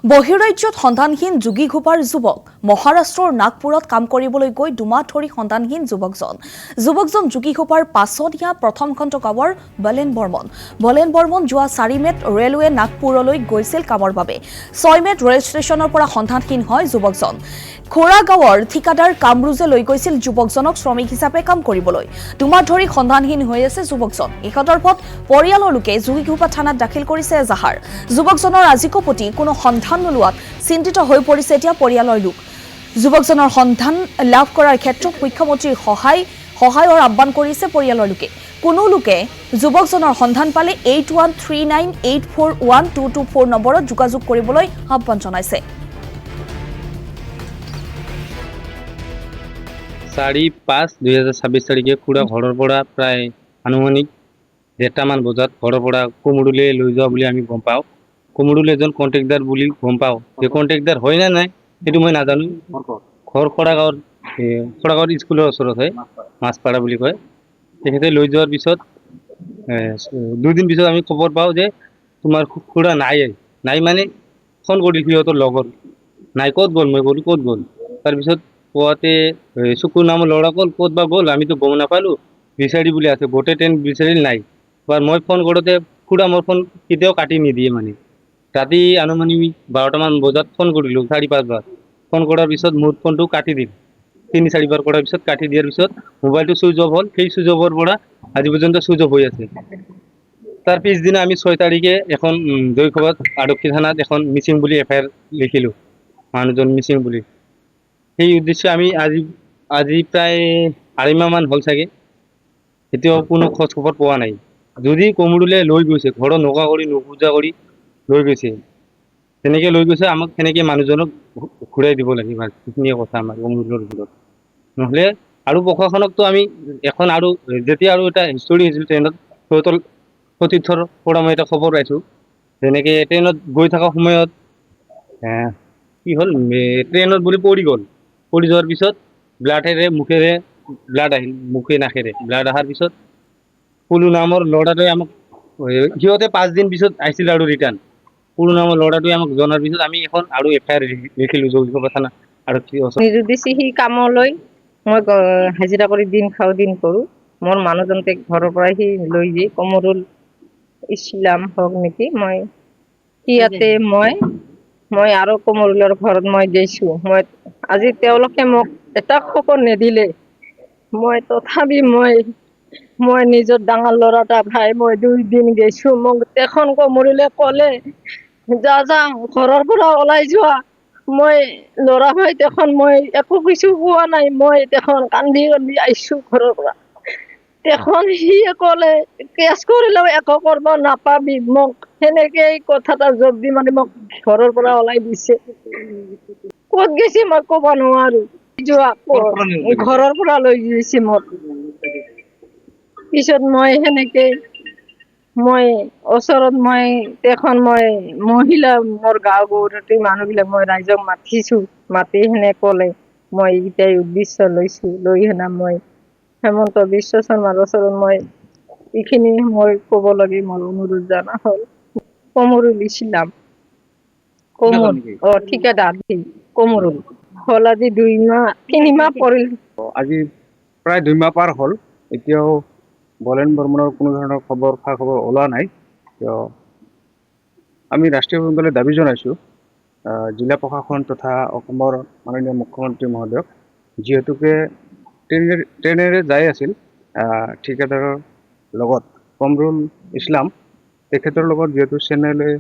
বহিৰাজ্যত সন্ধানহীন যোগী ঘোপাৰ যুৱক মহাৰাষ্ট্ৰৰ নাগপুৰত কাম কৰিবলৈ গৈ দুমাহ ধৰি সন্ধানহীন যুৱকজন যোগী ঘোপাৰ পাছদিয়া প্ৰথম খণ্ড গাঁৱৰ বলেন বৰ্মন যোৱা 4 মেত ৰেলৱে নাগপুৰলৈ গৈছিল কামৰ বাবে 6 মেত ৰেল ষ্টেচনৰ পৰা সন্ধানহীন হয় যুৱকজন খোৰা গাঁৱৰ ঠিকাদাৰ কামৰুজে লৈ গৈছিল যুৱকজনক শ্ৰমিক হিচাপে কাম কৰিবলৈ দুমাহ ধৰি সন্ধানহীন হৈ আছে যুৱকজন এই সন্দৰ্ভত পৰিয়ালৰ লোকে যোগী ঘোপা থানাত দাখিল কৰিছে এজাহাৰ যুৱকজনৰ আজিকো প্ৰতি কোনো সন্ধান নোলোৱাত চিন্তিত হৈ পৰিছে এতিয়া পৰিয়ালৰ লোক যুৱকজনৰ সন্ধান লাভ কৰাৰ ক্ষেত্ৰত মুখ্যমন্ত্ৰীৰ সহায়ৰ আহ্বান কৰিছে পৰিয়ালৰ লোকে কোনো লোকে যুৱকজনৰ সন্ধান পালে 8139841224 নম্বৰত যোগাযোগ কৰিবলৈ আহ্বান জনাইছে 4-5-2026 তাৰিখে খুৰা ঘৰৰ পৰা প্ৰায় আনুমানিক 1:00মান বজাত ঘৰৰ পৰা কোমৰুলৈ লৈ যোৱা বুলি আমি গম পাওঁ কোমৰুল এজন কণ্ট্ৰেক্টাৰ বুলি গম পাওঁ যে কণ্ট্ৰেক্টাৰ হয় না নাই সেইটো মই নাজানো ঘৰ খৰাগাঁৱৰ স্কুলৰ ওচৰত হয় মাছপাৰা বুলি কয় তেখেতে লৈ যোৱাৰ পিছত 2 দিন পিছত আমি খবৰ পাওঁ যে তোমাৰ খুৰা নাই মানে ফোন কৰিল সিহঁতৰ লগৰ নাই ক'ত গ'ল মই ক'লো ক'ত গ'ল তাৰপিছত পুৱাতে চকুৰ নামৰ ল'ৰা ক'ত বা গ'ল আমিতো গম নাপালোঁ বিচাৰি বুলি আছে গোটেই ট্ৰেইন বিচাৰিল নাই এবাৰ মই ফোন কৰোঁতে খুৰা মোৰ ফোন কেতিয়াও কাটি নিদিয়ে মানে ৰাতি আনুমানিক 12টামান বজাত ফোন কৰিলোঁ 4-5 বাৰ ফোন কৰাৰ পিছত মোৰ ফোনটো কাটি দিল 3-4 বাৰ কৰাৰ পিছত কাটি দিয়াৰ পিছত মোবাইলটো চুইচ অফ হ'ল সেই চুইচ অফৰ পৰা আজি পৰ্যন্ত চুইচ অফ হৈ আছে তাৰ পিছদিনা আমি 6 তাৰিখে এখন দৈখবাত আৰক্ষী থানাত এখন মিচিং বুলি FIR লিখিলোঁ মানুহজন মিচিং বুলি সেই উদ্দেশ্যে আমি আজি প্ৰায় 2.5 মাহমান হ'ল চাগে এতিয়াও কোনো খোজ খবৰ পোৱা নাই যদি কোমৰুলে লৈ গৈছে ঘৰত নোকা কৰি নোপূজা কৰি লৈ গৈছে তেনেকৈ লৈ গৈছে আমাক তেনেকৈ মানুহজনক ঘূৰাই দিব লাগিব সেইখিনিয়ে কথা আমাৰ কোমৰুলৰ ভিতৰত নহ'লে আৰু প্ৰশাসনকতো আমি এখন আৰু যেতিয়া আৰু এটা হিষ্টৰী হৈছিল ট্ৰেইনত সিহঁতৰ সতীৰ্থৰ পৰা মই এটা খবৰ পাইছোঁ যেনেকৈ ট্ৰেইনত গৈ থকা সময়ত কি হ'ল ট্ৰেইনত বুলি পৰি যোৱাৰ পিছত মুখেৰে ব্লাড আহিল মুখে নাকেৰে ব্লাড অহাৰ পিছত পুলু নামৰ ল'ৰাটোৱে আমাক সিহঁতে 5 দিন পিছত আহিছিল আৰু ৰিটাৰ্ণ পুলু নামৰ ল'ৰাটোৱে আমাক জনাৰ পিছত আমি এখন আৰু FIR লিখিলোঁ যোগীঘোপা থানা আৰক্ষী নিযুত দিছে সি কামলৈ মই হাজিৰা কৰি দিন খাওঁ দিন কৰোঁ মোৰ মানুহজনকে ঘৰৰ পৰাই সি লৈ যায় কমৰুল ইছলাম হওক নেকি মই ইয়াতে মই আৰু কমৰুলৰ ঘৰত মই গৈছোঁ মই আজি তেওঁলোকে মোক এটা খবৰ নিদিলে মই তথাপি মই নিজৰ ডাঙৰ ল'ৰাটা ভাই মই 2 দিন গৈছোঁ মোক এখন কমৰুলে ক'লে যা ঘৰৰ পৰা ওলাই যোৱা মই ল'ৰা ভাই দেখোন মই একো কিছু পোৱা নাই মই দেখোন কান্দি আহিছোঁ ঘৰৰ পৰা দেখোন সি ক'লে কেছ কৰিলেও একো কৰিব নাপাবি মোক সেনেকৈ কথা এটা জব দি মানে মোক ঘৰৰ পৰা ওলাই দিছে ক'ত গৈছে মই ক'ব নোৱাৰোঁ ঘৰৰ পৰা লৈ গৈছে মোক পিছত মই সেনেকৈ মই ওচৰত মই এখন মই মহিলা মোৰ গাঁও গৌৰৱী মানুহবিলাক মই ৰাইজক মাতিছোঁ মাতি সেনে ক'লে মই এইকেইটাই উদ্দেশ্য লৈছোঁ লৈ সেনা মই হেমন্ত বিশ্ব শৰ্মাৰ ওচৰত মই এইখিনি মই ক'ব লাগে মোৰ অনুৰোধ জনা হ'ল কমৰুল ইছলাম ঠিকাদাৰ কমৰুল হ'ল আজি 2-3 মাহ পৰিল আজি প্ৰায় 2 মাহ পাৰ হ'ল এতিয়াও বলেন বৰ্মনৰ কোনো ধৰণৰ খা খবৰ ওলোৱা নাই আমি ৰাষ্ট্ৰীয় দাবী জনাইছোঁ জিলা প্ৰশাসন তথা অসমৰ মাননীয় মুখ্যমন্ত্ৰী মহোদয়ক যিহেতুকে ট্ৰেইনেৰে যাই আছিল ঠিকাদাৰৰ লগত কমৰুল ইছলাম তেখেতৰ লগত যিহেতু চেন্নাইলৈ